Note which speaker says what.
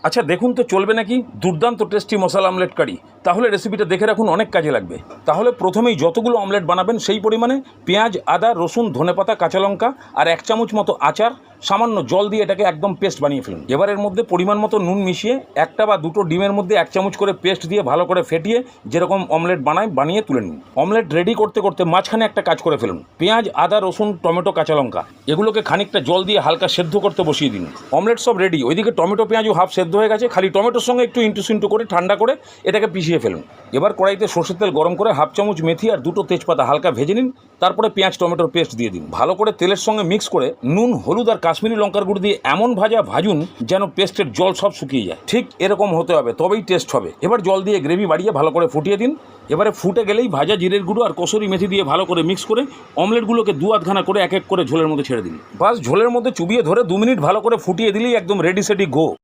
Speaker 1: আচ্ছা দেখুন তো চলবে নাকি দুর্দান্ত টেস্টি মশলা অমলেট কারি। তাহলে রেসিপিটা দেখে রাখুন, অনেক কাজে লাগবে। তাহলে প্রথমেই যতগুলো অমলেট বানাবেন সেই পরিমাণে পেঁয়াজ, আদা, রসুন, ধনেপাতা, কাঁচা লঙ্কা আর 1 চামচ মতো আচার, সামান্য জল দিয়ে এটাকে একদম পেস্ট বানিয়ে ফেলুন। এবার এর মধ্যে পরিমাণ মতো নুন মিশিয়ে একটা বা দুটো ডিমের মধ্যে 1 চামচ করে পেস্ট দিয়ে ভালো করে ফেটিয়ে যেরকম অমলেট বানিয়ে তুলে নিন। অমলেট রেডি করতে করতে মাঝখানে একটা কাজ করে ফেলুন। পেঁয়াজ, আদা, রসুন, টমেটো, কাঁচা লঙ্কা এগুলোকে খানিকটা জল দিয়ে হালকা সেদ্ধ করতে বসিয়ে দিন। অমলেট সব রেডি। ওইদিকে টমেটো পেঁয়াজও হাফ সেদ্ধ হয়ে গেছে, খালি টমেটোর সঙ্গে একটু ইন্টু করে ঠান্ডা করে এটাকে পিষিয়ে ফেলুন। এবার কড়াইতে সরষের তেল গরম করে 1/2 চামচ মেথি আর 2টো তেজপাতা হালকা ভেজে নিন। তারপরে পেঁয়াজ টমেটোর পেস্ট দিয়ে দিন। ভালো করে তেলের সঙ্গে মিক্স করে নুন, হলুদ আর কাশ্মীরি লঙ্কার গুঁড়ো দিয়ে এমন ভাজুন যেন পেস্টের জল সব শুকিয়ে যায়। ঠিক এরকম হতে হবে, তবেই টেস্ট হবে। এবার জল দিয়ে গ্রেভি বাড়িয়ে ভালো করে ফুটিয়ে দিন। এবারে ফুটে গেলেই ভাজা জিরের গুঁড়ো আর কসুরি মেথি দিয়ে ভালো করে মিক্স করে অমলেটগুলোকে 2-8 করে এক এক করে ঝোলের মধ্যে ছেড়ে দিন। বাস ঝোলের মধ্যে চুবিয়ে ধরে 2 মিনিট ভালো করে ফুটিয়ে দিলেই একদম রেডি সেডি গো।